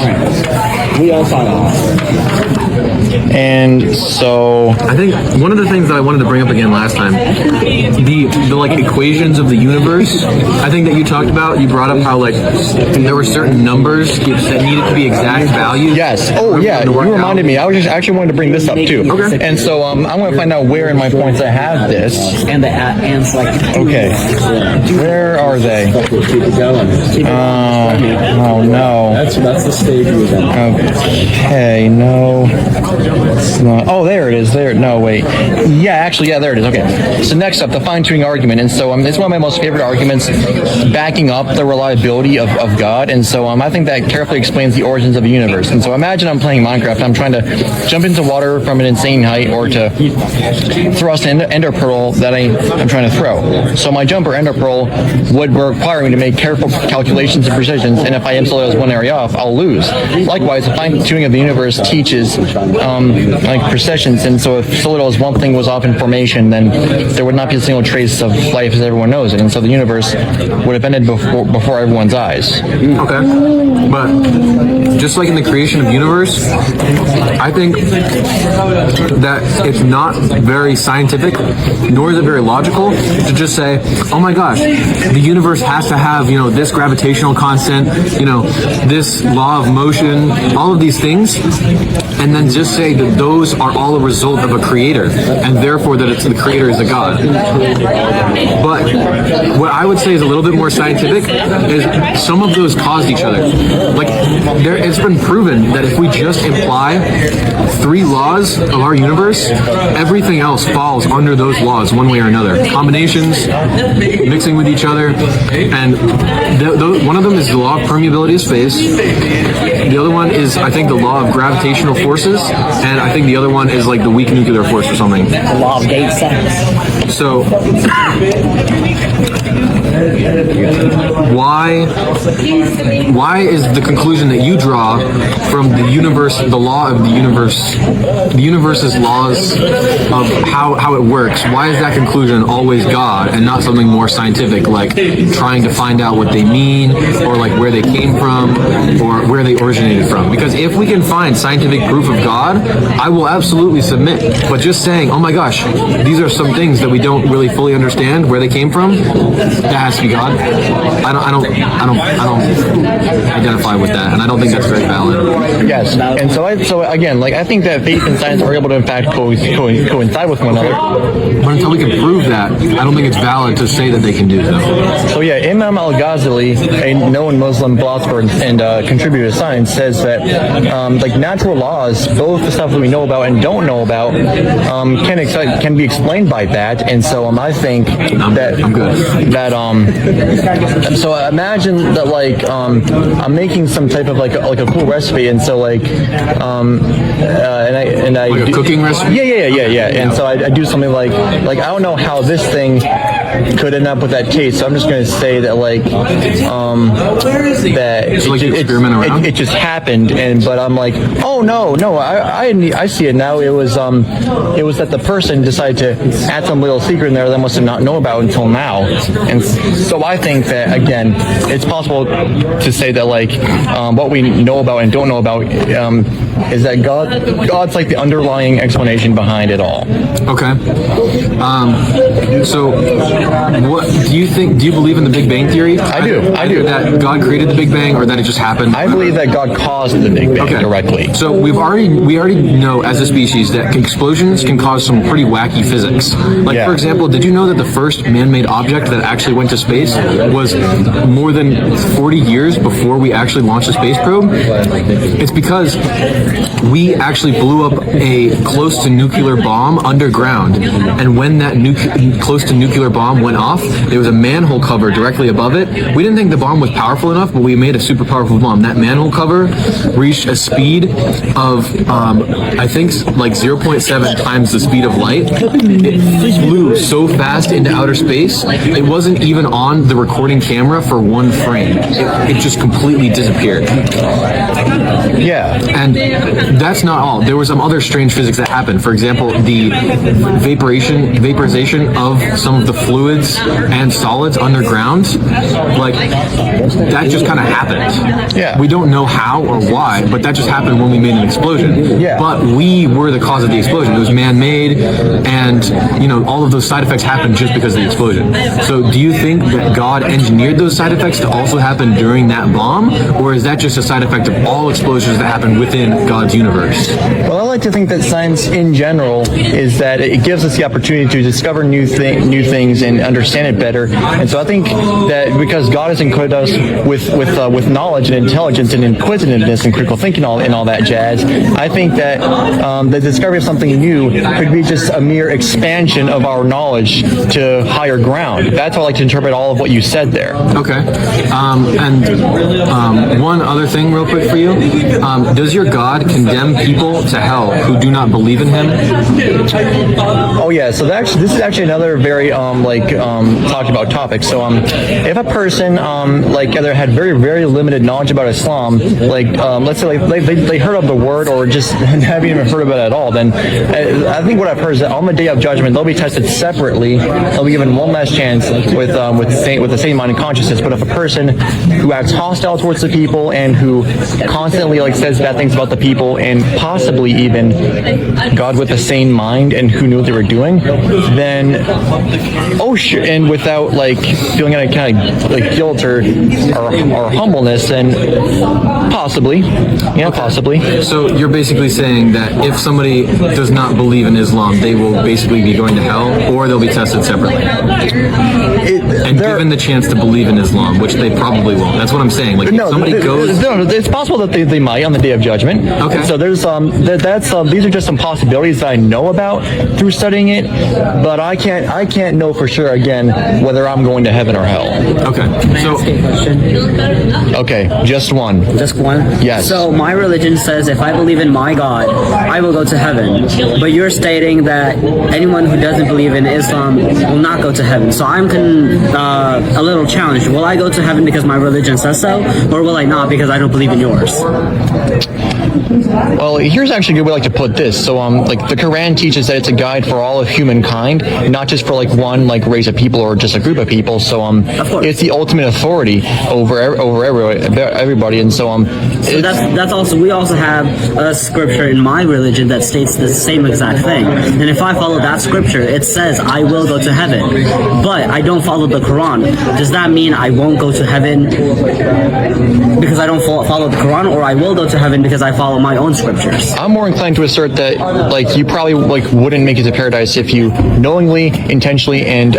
We all science. And so I think one of the things that I wanted to bring up again last time, the like equations of the universe, I think that you talked about, you brought up how like there were certain numbers that needed to be exact values. yes. Oh yeah, you reminded me. I was just actually wanted to bring this up too. Okay. And so I'm going to find out where in my points I have this. And the ants like. Okay. Where are they? Keep it going. Oh no. That's the stage we're in. Okay, no. It's not. Oh, there it is. There. No, wait. Yeah, actually, yeah, there it is. Okay. So next up, the fine-tuning argument. And so it's one of my most favorite arguments backing up the reliability of God. And so I think that carefully explains the origins of the universe. And so imagine I'm playing Minecraft. I'm trying to jump into water from an insane height or to thrust an ender pearl that I'm trying to throw. So my jump or ender pearl would require me to make careful calculations and precisions. And if I instantly was one area off, I'll lose. Likewise, the fine-tuning of the universe teaches like precisions, and so if so little as one thing was off in formation, then there would not be a single trace of life as everyone knows it, and so the universe would have ended before everyone's eyes. Okay. But just like in the creation of the universe, I think that it's not very scientific, nor is it very logical to just say, oh my gosh, the universe has to have, you know, this gravitational constant, you know, this law of motion, all of these things, and then just say that those are all a result of a creator, and therefore that it's the creator is a God. But what I would say is a little bit more scientific is some of those caused each other. Like, it's been proven that if we just imply 3 laws of our universe, everything else falls under those laws one way or another. Combinations, mixing with each other, and one of them is the law of permeability of space. The other one is, I think, the law of gravitational forces, and I think the other one is like the weak nuclear force or something. The law of gate sex. So why is the conclusion that you draw from the universe, the law of the universe's laws of how it works, why is that conclusion always God and not something more scientific, like trying to find out what they mean, or like where they came from, or where they originated from? Because if we can find scientific proof of God, I will absolutely submit. But just saying, oh my gosh, these are some things that we don't really fully understand where they came from, that has to be God. I don't identify with that, and I don't think that's very valid. Yes, and so again, like, I think that faith and science are able to in fact coincide with one another. But until we can prove that, I don't think it's valid to say that they can do so. So yeah, Imam Al-Ghazali, a known Muslim philosopher and contributor to science, says that like natural laws, both the stuff that we know about and don't know about, can be explained by that. And so I think that I'm good. So imagine that, like, I'm making some type of like a cool recipe, and so like and I Like a cooking recipe? Yeah. And so I do something like I don't know how this thing could end up with that taste, so I'm just going to say that like that it just happened, but I'm like, oh no, I see it now. It was that the person decided to add some little secret in there that I must have not known about until now. And so I think that, again, it's possible to say that like what we know about and don't know about is that God's like the underlying explanation behind it all. Okay. So what do you think? Do you believe in the Big Bang Theory? I do. That God created the Big Bang, or that it just happened? I believe that God caused the Big Bang directly. So we already know as a species that explosions can cause some pretty wacky physics. Like for example, did you know that the first man-made object that actually went to space was more than 40 years before we actually launched a space probe? It's because we actually blew up a close to nuclear bomb underground, and when that close to nuclear bomb went off, there was a manhole cover directly above it. We didn't think the bomb was powerful enough, but we made a super powerful bomb. That manhole cover reached a speed of I think like 0.7 times the speed of light. It flew so fast into outer space, it wasn't even on the recording camera for one frame. It just completely disappeared. Yeah. And that's not all. There was some other strange physics that happened. For example, the vaporization of some of the fluids and solids underground, like that just kind of happened. Yeah. We don't know how or why, but that just happened when we made an explosion. Yeah. But we were the cause of the explosion. It was man-made, and all of those side effects happened just because of the explosion. So do you think that God engineered those side effects to also happen during that bomb, or is that just a side effect of all explosions that happen within God's universe? Well, I like to think that science in general is that it gives us the opportunity to discover new things and understand it better. And so I think that because God has equipped us with knowledge and intelligence and inquisitiveness and critical thinking and all that jazz, I think that the discovery of something new could be just a mere expansion of our knowledge to higher ground. That's how I like to interpret all of what you said there. Okay. And one other thing real quick for you. Does your God condemn people to hell who do not believe in him? Oh yeah, so this is actually another very talked about topic. So if a person either had very, very limited knowledge about Islam, let's say they heard of the word or just haven't even heard about it at all, then I think what I've heard is that on the day of judgment they'll be tested separately. They'll be given one last chance with the same mind and consciousness. But if a person who acts hostile towards the people and who constantly says bad things about the people and possibly even God with the sane mind and who knew what they were doing, then and without feeling any kind of guilt or humbleness, then possibly. So you're basically saying that if somebody does not believe in Islam, they will basically be going to hell, or they'll be tested separately and given the chance to believe in Islam, which they probably won't. That's what I'm saying. It's possible that they might on the day of judgment. Okay. So there's these are just some possibilities that I know about through studying it, but I can't know for sure again whether I'm going to heaven or hell. Okay. Can I ask a question? Okay, just one. Just one? Yes. So my religion says if I believe in my God, I will go to heaven. But you're stating that anyone who doesn't believe in Islam will not go to heaven. So I'm a little challenged. Will I go to heaven because my religion says so, or will I not because I don't believe in yours? Well, here's actually a good way to put this. So, the Quran teaches that it's a guide for all of humankind, not just for one race of people or just a group of people. So, it's the ultimate authority over everybody, and so that's also, we also have a scripture in my religion that states the same exact thing. And if I follow that scripture, it says I will go to heaven. But I don't follow the Quran. Does that mean I won't go to heaven because I don't follow the Quran, or I will go to heaven because I follow my own scriptures? I'm more inclined to assert that you probably wouldn't make it to paradise if you knowingly, intentionally, and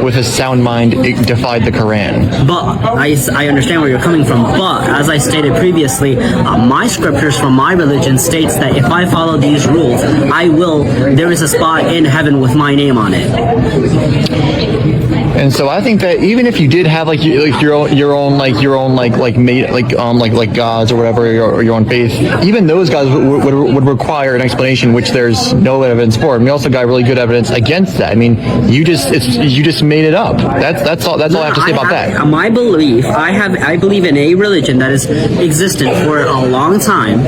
with a sound mind defied the Quran. But I understand where you're coming from. But as I stated previously, my scriptures from my religion states that if I follow these rules, there is a spot in heaven with my name on it. And so I think that even if you did have your own gods or whatever, or your own faith, even those guys would require an explanation, which there's no evidence for. And we also got really good evidence against that. I mean, you just made it up. That's all I have to say about that. My belief, I believe in a religion that is existed for a long time,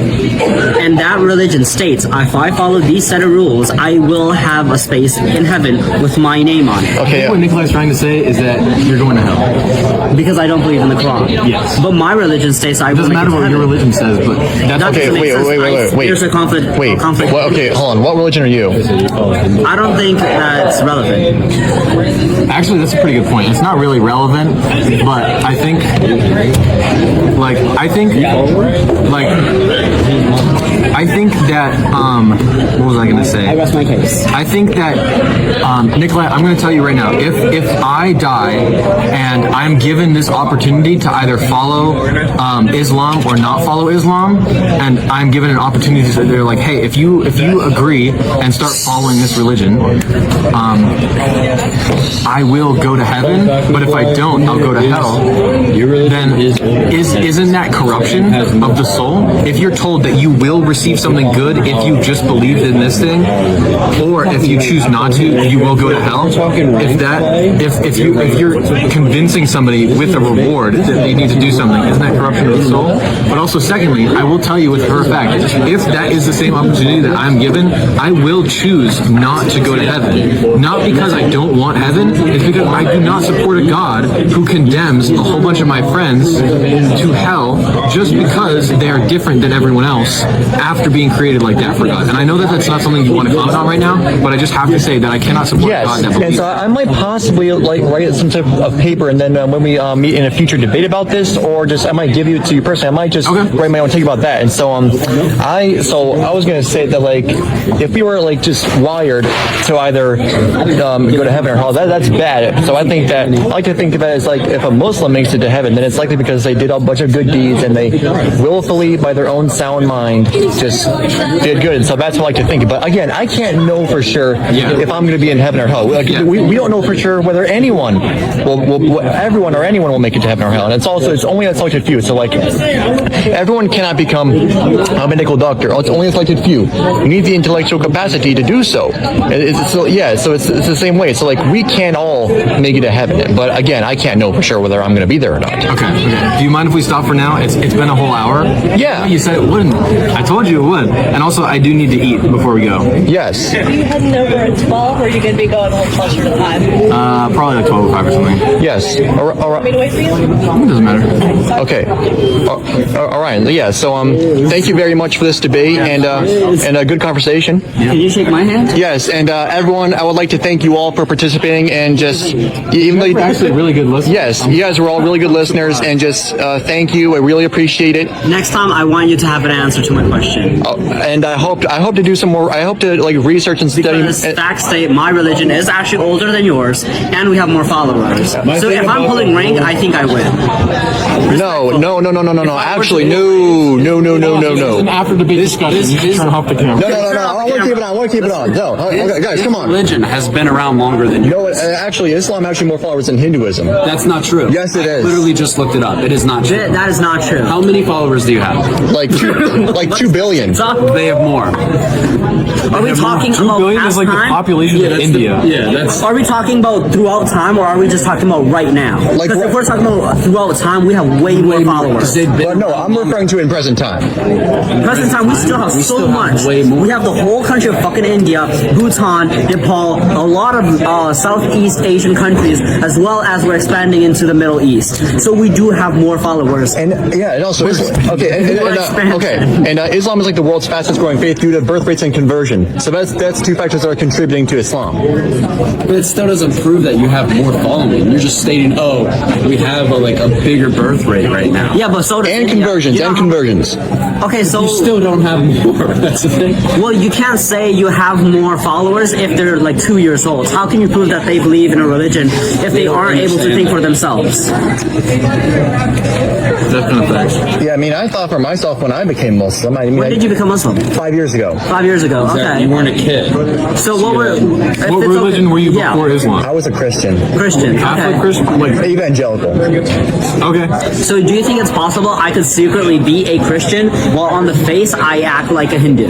and that religion states, if I follow these set of rules, I will have a space in heaven with my name on it. Okay. What Nikolai's trying to say is that you're going to hell. Because I don't believe in the Quran. Yes. But my religion states I will. It doesn't matter what your religion says, but that's That Okay, doesn't make sense. wait. There's a conflict. Wait. conflict. Well, okay, hold on. What religion are you? I don't think that's relevant. actually that's a pretty good point. It's not really relevant, but I think that what was I gonna say? I rest my case. I think that Nikolai, I'm going to tell you right now, if I die and I'm given this opportunity to either follow Islam or not follow Islam, and I'm given an opportunity to, they're like, hey, if you agree and start following this religion, I will go to heaven, but if I don't, I'll go to hell. Then isn't that corruption of the soul? If you're told that you will receive something good if you just believed in this thing, or if you choose not to, you will go to hell. If you're convincing somebody with a reward that they need to do something, isn't that corruption of the soul? But also, secondly, I will tell you with her fact, if that is the same opportunity that I'm given, I will choose not to go to heaven. Not because I don't want heaven, it's because I do not support a God who condemns a whole bunch of my friends to hell just because they are different than everyone else after being created like that for God. And I know that that's not something you want to comment on right now, but I just have to say that I cannot support God that Yes, and believes. so I might possibly like write some type of paper, and then when we meet in a future debate about this, or just I might give you to you personally. I might just write my own take about that. And so I was gonna say that like if we were like just wired to either go to heaven or hell, that's bad. So I think that I like to think of it as like if a Muslim makes it to heaven, then it's likely because they did a bunch of good deeds and they willfully, by their own sound mind, just did good. And so that's what I like to think. But again, I can't know for sure if I'm going to be in heaven or hell. Like, we don't know for sure whether everyone or anyone will make it to heaven or hell. And it's only a selected few. So like everyone cannot become a medical doctor. It's only a selected few. You need the intellectual capacity to do so. So it's the same way. So like we can't all make it to heaven. But again, I can't know for sure whether I'm going to be there or not. Okay. Do you mind if we stop for now? It's been a whole hour. Yeah. You said it wouldn't. I told you it would. And also, I do need to eat before we go. Yes. Are you heading over at 12 or are you going to be going a little closer to 5? Probably like 12:05 or something. Yes. Want me to wait for you? It doesn't matter. Okay. All right. Yeah. So thank you very much for this debate and a good conversation. Can you shake my hand? Yes, and everyone, I would like to thank you all for participating and just even though We're actually really good listeners. yes, you guys were all really good listeners and just thank you. I really appreciate it. Next time, I want you to have an answer to my question. And I hope to do some more. I hope to like research and study. Because facts state my religion is actually older than yours, and we have more followers. So if I'm pulling rank, I think I win. No. Actually, no. After debate discussion, you turn off the camera. No. I want to keep it on. No, okay, guys, come on. Religion has been around longer than you. No, actually, Islam actually more followers than Hinduism. That's not true. Yes, it is. I literally just looked it up. It is not true. That is not true. How many followers do you have? Like 2 billion. They have more. Are we talking 2 about billion past is like the time? population of India. That's. Are we talking about throughout time, or are we just talking about right now? Like Because what- if we're talking about throughout time, we have way more followers. But no, I'm referring to in present time. Present time, we still have so much. way more. We have the whole country of fucking India, Bhutan, Nepal, a lot of Southeast Asian countries, as well as we're expanding into the Middle East. So we do have more followers. And also Islam is like the world's fastest growing faith due to birth rates and conversion. So that's two factors that are contributing to Islam. But it still doesn't prove that you have more following. You're just stating, we have a bigger birth rate right now. Yeah, but so does And India. conversions, You know and how- conversions. Okay, so You still don't have more. That's the thing. well, you can't say you have more followers if they're like 2 years old. How can you prove that they believe in a religion if they aren't able to think for themselves? That's kind of facts. Yeah, I mean, I thought for myself when I became Muslim. When did you become Muslim? 5 years ago. 5 years ago. Okay. You weren't a kid. So what were? What religion were you before Islam? I was a Christian, Christian. Catholic, Okay. Christian, like evangelical. okay. So do you think it's possible I could secretly be a Christian while on the face I act like a Hindu?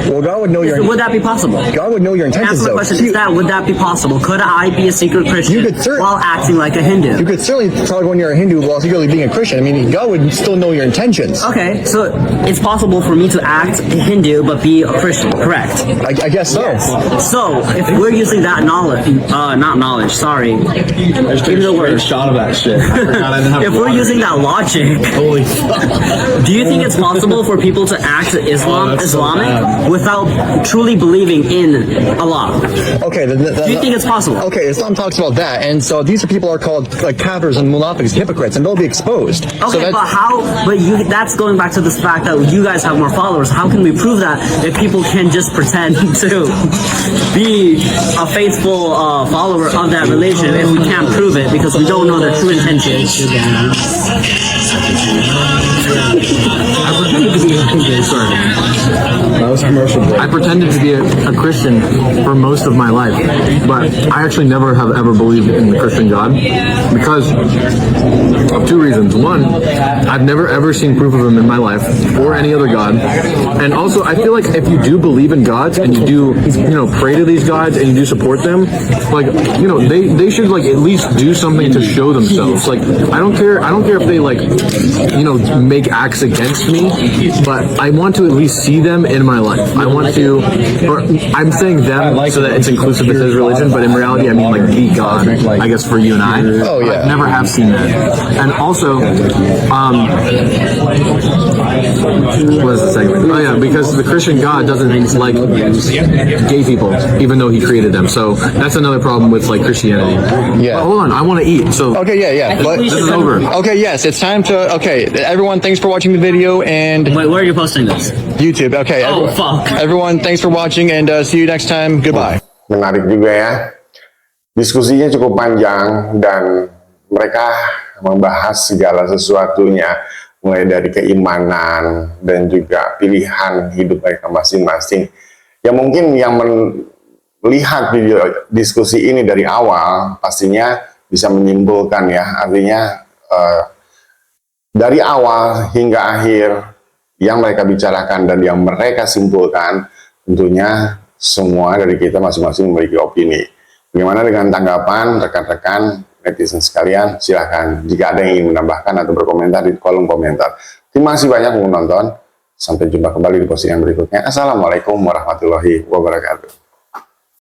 Well, God would know your Would that be possible? God would know your intentions. Answer my Though. question. Is that would that be possible? Could I be a secret Christian You could while acting like a You Hindu? could certainly tell when you're a Hindu while secretly being a Christian. I mean, God would still know your intentions. Okay, so it's possible for me to act Hindu but be a Christian, correct? I guess so. So if we're using that knowledge, not knowledge, sorry, give me the word. Shot of that shit. If we're using that logic, Holy fuck. do you think it's possible for people to act Islamic without truly believing in Allah? Okay, Do you think it's possible? Okay, Islam talks about that, and so these people are called like kafirs and munafiqs, hypocrites, and they'll be exposed. Okay, but how? But that's going back to this fact that you guys have more followers. How can we prove that if people can just pretend to be a faithful follower of that religion if we can't prove it because we don't know their true intentions? I pretended to be a Christian for most of my life, but I actually never have ever believed in the Christian God because of two reasons. One, I've never ever seen proof of him in my life or any other God, and also I feel like if you do believe in gods and you do, pray to these gods and you do support them, like, they should like at least do something to show themselves. Like, I don't care if they like, make acts against me, but I want to at least see them in my life. I want to, or I'm saying them so that it's inclusive with his religion, but in reality I mean like the God, I guess, for you and I. Oh yeah. I've never have seen that. And also, what is the segment? Oh yeah, because the Christian God doesn't like gay people, even though he created them. So that's another problem with like Christianity. Yeah. But hold on, I want to eat. So Okay, yeah. But this is over. okay, yes, it's time to. Okay, everyone, thanks for watching the video and Wait, where are you posting this? YouTube. Okay. Oh, fuck. Everyone, thanks for watching and see you next time. Goodbye. Menarik juga ya. Diskusinya cukup panjang dan mereka membahas segala sesuatunya, mulai dari keimanan dan juga pilihan hidup mereka masing-masing. Ya mungkin yang melihat video diskusi ini dari awal pastinya bisa menyimpulkan ya, artinya dari awal hingga akhir yang mereka bicarakan dan yang mereka simpulkan, tentunya semua dari kita masing-masing memiliki opini. Bagaimana dengan tanggapan rekan-rekan netizen sekalian? Silahkan jika ada yang ingin menambahkan atau berkomentar di kolom komentar. Terima kasih banyak menonton. Sampai jumpa kembali di postingan berikutnya. Assalamualaikum warahmatullahi wabarakatuh.